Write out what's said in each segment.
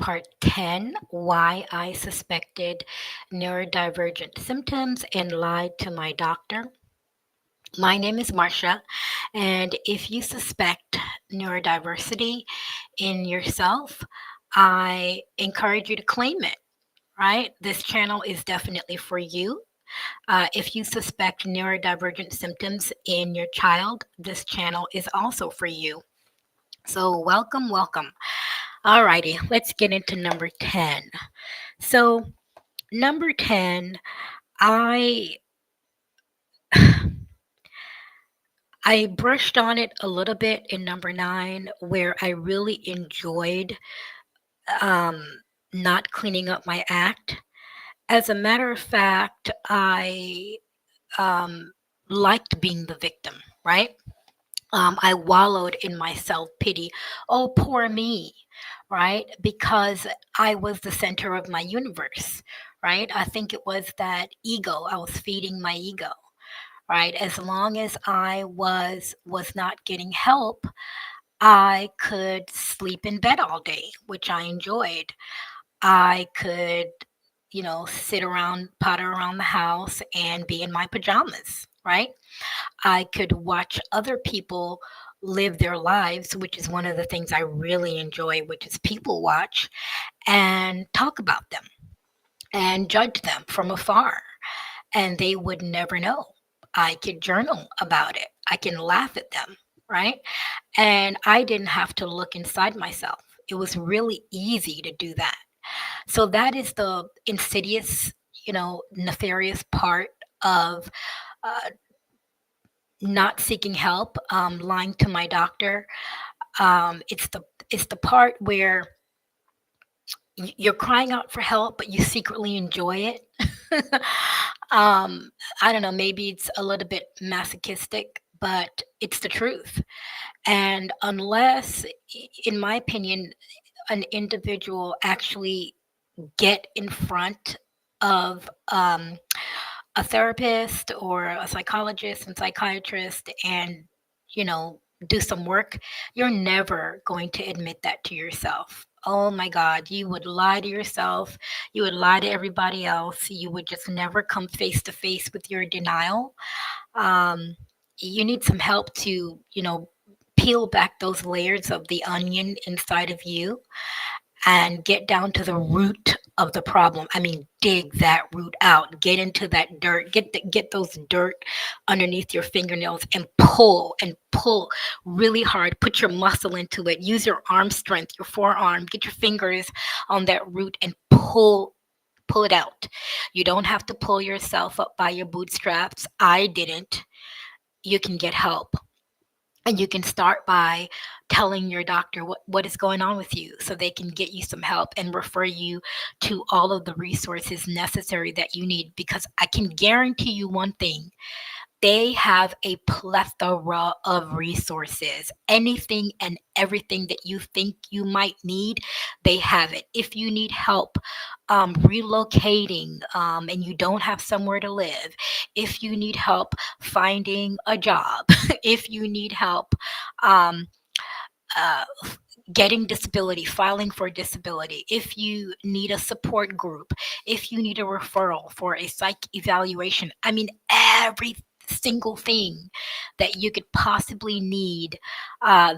part 10, Why I Suspected Neurodivergent Symptoms and Lied to My Doctor. My name is Marcia, and if you suspect neurodiversity in yourself, I encourage you to claim it, right? This channel is definitely for you. If you suspect neurodivergent symptoms in your child, this channel is also for you. So, welcome, welcome. Alrighty, let's get into number 10. So, number 10, I I brushed on it a little bit in number 9 where I really enjoyed um, not cleaning up my act. As a matter of fact, I um, liked being the victim, right? I wallowed in my self pity. Oh, poor me, right? Because I was the center of my universe, right? I think it was that ego. I was feeding my ego, right? As long as I was not getting help, I could sleep in bed all day, which I enjoyed. I could, sit around, potter around the house and be in my pajamas, right? I could watch other people live their lives, which is one of the things I really enjoy, which is people watch and talk about them and judge them from afar. And they would never know. I could journal about it. I can laugh at them, right? And I didn't have to look inside myself. It was really easy to do that. So that is the insidious, nefarious part of uh, not seeking help, lying to my doctor. It's the part where you're crying out for help, but you secretly enjoy it. um, I don't know, maybe it's a little bit masochistic, but it's the truth. And unless, in my opinion, an individual actually get in front of a therapist or a psychologist and psychiatrist and, you know, do some work, you're never going to admit that to yourself. Oh my God, you would lie to yourself. You would lie to everybody else. You would just never come face to face with your denial. Um, you need some help to, peel back those layers of the onion inside of you and get down to the root of the problem. I mean, dig that root out. Get into that dirt. Get those dirt underneath your fingernails and pull really hard. Put your muscle into it. Use your arm strength, your forearm. Get your fingers on that root and pull it out. You don't have to pull yourself up by your bootstraps. I didn't. You can get help. And you can start by telling your doctor what is going on with you so they can get you some help and refer you to all of the resources necessary that you need. Because I can guarantee you one thing, they have a plethora of resources. Anything and everything that you think you might need, they have it. If you need help relocating and you don't have somewhere to live, if you need help finding a job, if you need help um, uh, getting disability, filing for disability, if you need a support group, if you need a referral for a psych evaluation, I mean, every single thing that you could possibly need,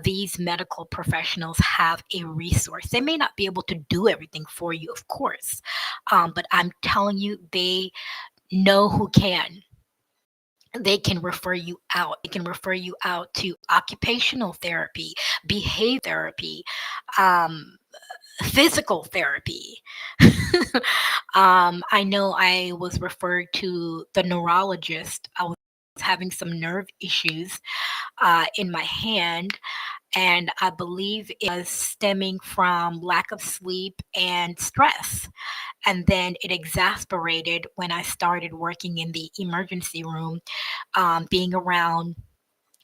these medical professionals have a resource. They may not be able to do everything for you, of course, but I'm telling you, they know who can. They can refer you out. They can refer you out to occupational therapy, behavior therapy, um, physical therapy. I know I was referred to the neurologist. I was having some nerve issues in my hand, and I believe it was stemming from lack of sleep and stress. And then it exasperated when I started working in the emergency room, being around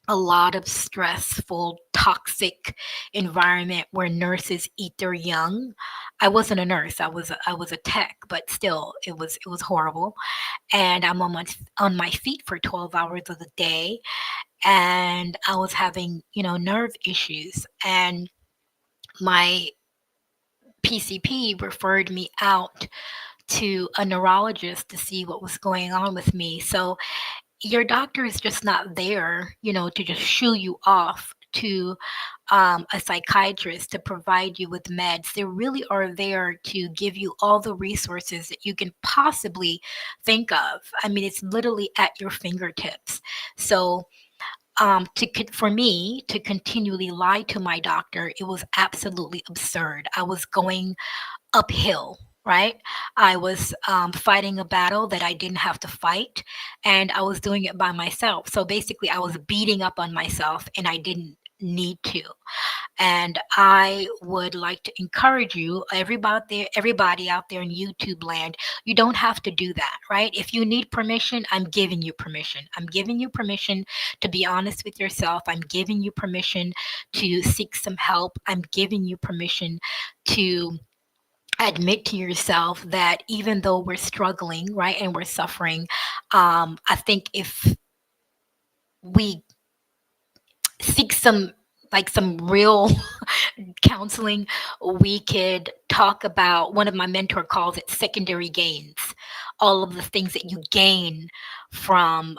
a lot of stressful, toxic environment where nurses eat their young. I wasn't a nurse. I was a tech, but still, it was horrible. And I'm on my feet for 12 hours of the day, and I was having nerve issues, and my PCP referred me out to a neurologist to see what was going on with me. So your doctor is just not there, to just shoo you off to a psychiatrist to provide you with meds. They really are there to give you all the resources that you can possibly think of. I mean, it's literally at your fingertips. So, for me to continually lie to my doctor, it was absolutely absurd. I was going uphill, right? I was fighting a battle that I didn't have to fight, and I was doing it by myself. So basically, I was beating up on myself, and I didn't need to. And I would like to encourage you, everybody out there in YouTube land, you don't have to do that, right? If you need permission, I'm giving you permission. I'm giving you permission to be honest with yourself. I'm giving you permission to seek some help. I'm giving you permission to admit to yourself that even though we're struggling, right, and we're suffering, I think if we seek some real counseling, we could talk about, one of my mentor calls it secondary gains, all of the things that you gain from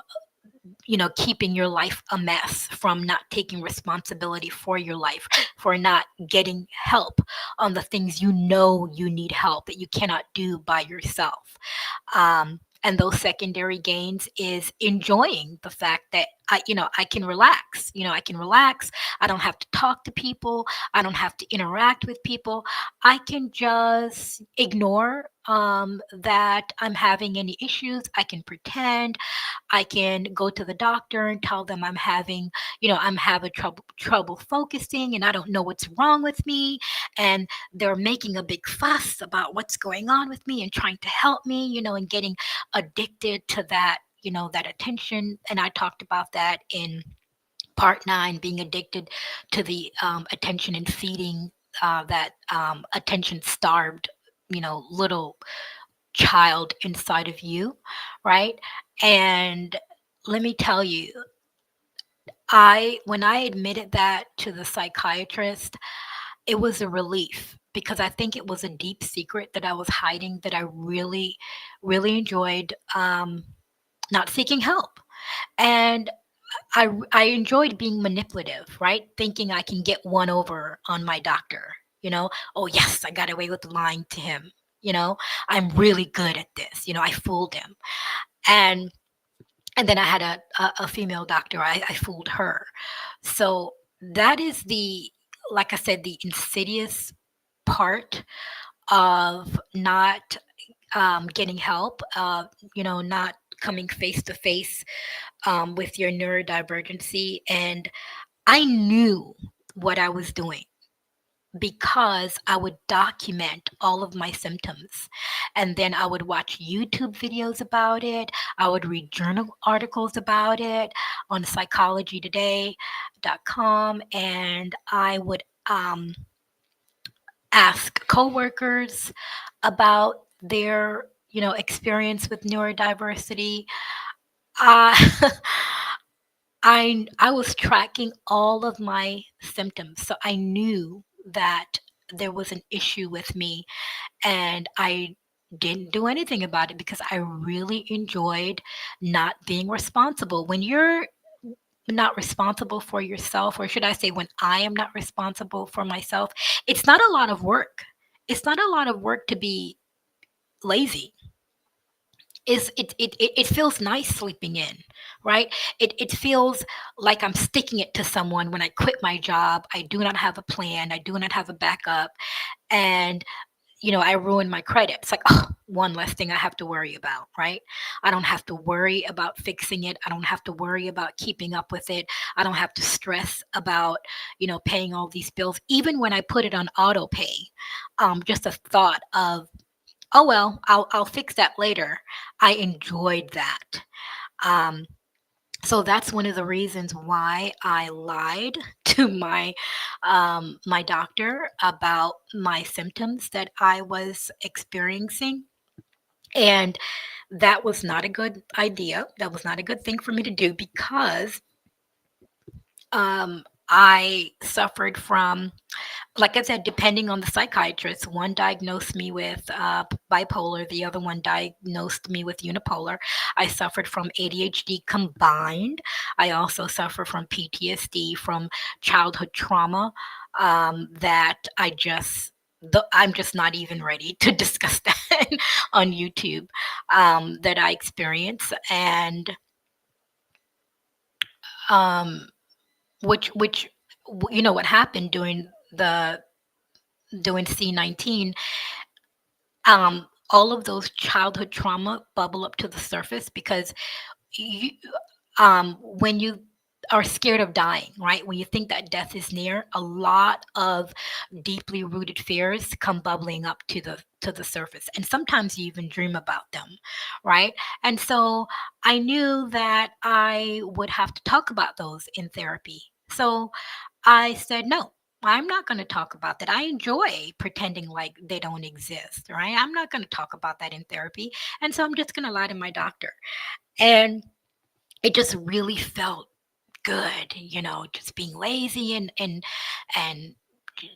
keeping your life a mess, from not taking responsibility for your life, for not getting help on the things you need help that you cannot do by yourself. And those secondary gains is enjoying the fact that I can relax. I can relax. I don't have to talk to people. I don't have to interact with people. I can just ignore that I'm having any issues. I can pretend. I can go to the doctor and tell them I'm having trouble focusing and I don't know what's wrong with me. And they're making a big fuss about what's going on with me and trying to help me, and getting addicted to that, that attention. And I talked about that in part 9, being addicted to the attention and feeding that attention starved, little child inside of you, right? And let me tell you, when I admitted that to the psychiatrist, it was a relief because I think it was a deep secret that I was hiding that I really, really enjoyed not seeking help. And I enjoyed being manipulative, right? Thinking I can get one over on my doctor. Oh yes, I got away with lying to him. You know, I'm really good at this. I fooled him, and then I had a female doctor. I fooled her. So that is like I said, the insidious part of not getting help. Not coming face to face with your neurodivergency. And I knew what I was doing because I would document all of my symptoms. And then I would watch YouTube videos about it. I would read journal articles about it on psychologytoday.com. And I would ask coworkers about their, experience with neurodiversity. Uh, I was tracking all of my symptoms, so I knew that there was an issue with me, and I didn't do anything about it because I really enjoyed not being responsible. When you're not responsible for yourself, or should I say, when I am not responsible for myself, it's not a lot of work. It's not a lot of work to be lazy. It feels nice sleeping in, right? It feels like I'm sticking it to someone when I quit my job. I do not have a plan. I do not have a backup, and I ruin my credit. It's like, oh, one less thing I have to worry about, right? I don't have to worry about fixing it. I don't have to worry about keeping up with it. I don't have to stress about paying all these bills. Even when I put it on auto pay, just a thought of, oh well, I'll fix that later. I enjoyed that. Um, so that's one of the reasons why I lied to my doctor about my symptoms that I was experiencing. And that was not a good idea. That was not a good thing for me to do because I suffered from Like I said, depending on the psychiatrist, one diagnosed me with bipolar, the other one diagnosed me with unipolar. I suffered from ADHD combined. I also suffer from PTSD from childhood trauma that I'm just not even ready to discuss that on YouTube that I experience, and um, which you know what happened the doing C19, all of those childhood trauma bubble up to the surface because you, when you are scared of dying, right? When you think that death is near, a lot of deeply rooted fears come bubbling up to the surface, and sometimes you even dream about them, right? And so I knew that I would have to talk about those in therapy. So I said, no, I'm not going to talk about that. I enjoy pretending like they don't exist, right? I'm not going to talk about that in therapy. And so I'm just going to lie to my doctor. And it just really felt good, just being lazy and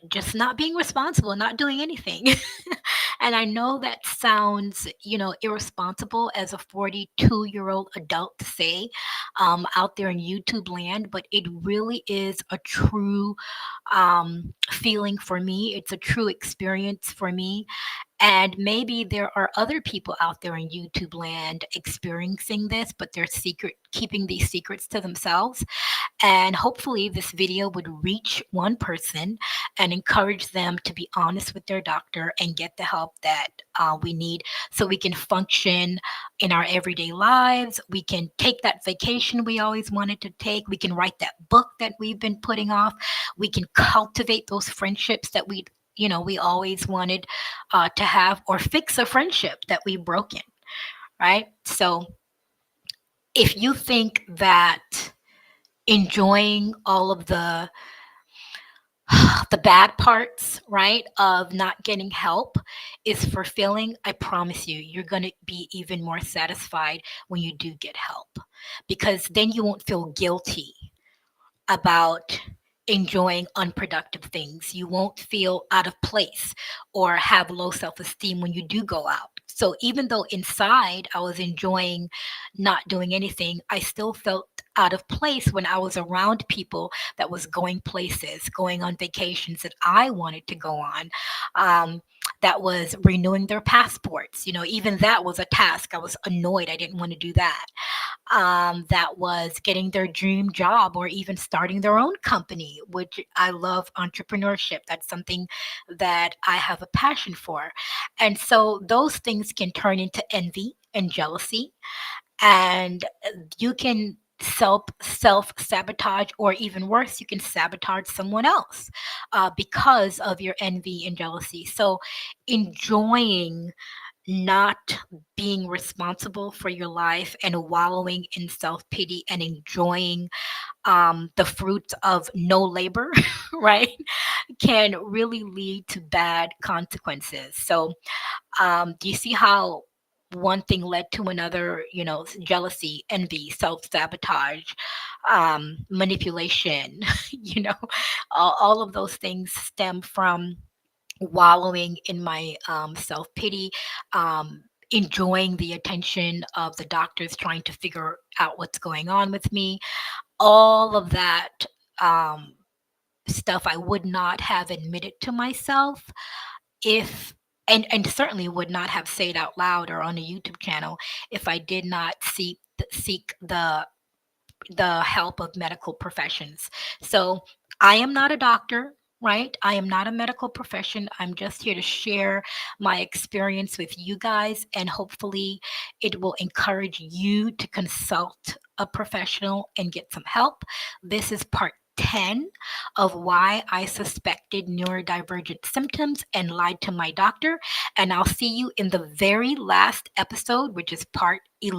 just not being responsible, not doing anything. And I know that sounds, irresponsible as a 42-year-old adult to say out there in YouTube land, but it really is a true feeling for me. It's a true experience for me. And maybe there are other people out there in YouTube land experiencing this, but they're keeping these secrets to themselves. And hopefully, this video would reach one person and encourage them to be honest with their doctor and get the help that we need so we can function in our everyday lives. We can take that vacation we always wanted to take. We can write that book that we've been putting off. We can cultivate those friendships that we always wanted to have, or fix a friendship that we've broken, right? So if you think that enjoying all of the bad parts, right, of not getting help is fulfilling, I promise you, you're going to be even more satisfied when you do get help, because then you won't feel guilty about enjoying unproductive things. You won't feel out of place or have low self esteem when you do go out. So even though inside I was enjoying not doing anything, I still felt out of place when I was around people that was going places, going on vacations that I wanted to go on. That was renewing their passports. Even that was a task. I was annoyed. I didn't want to do that. That was getting their dream job or even starting their own company, which I love entrepreneurship. That's something that I have a passion for. And so those things can turn into envy and jealousy, and you can self sabotage, or even worse, you can sabotage someone else because of your envy and jealousy. So enjoying not being responsible for your life and wallowing in self pity and enjoying the fruits of no labor, right, can really lead to bad consequences. So, do you see how one thing led to another? Jealousy, envy, self sabotage, manipulation, all of those things stem from wallowing in my self pity, enjoying the attention of the doctors trying to figure out what's going on with me. All of that um, stuff I would not have admitted to myself if. And certainly would not have said out loud or on a YouTube channel if I did not seek the help of medical professions. So I am not a doctor, right? I am not a medical profession. I'm just here to share my experience with you guys, and hopefully, it will encourage you to consult a professional and get some help. This is part 10 of why I suspected neurodivergent symptoms and lied to my doctor. And I'll see you in the very last episode, which is part 11.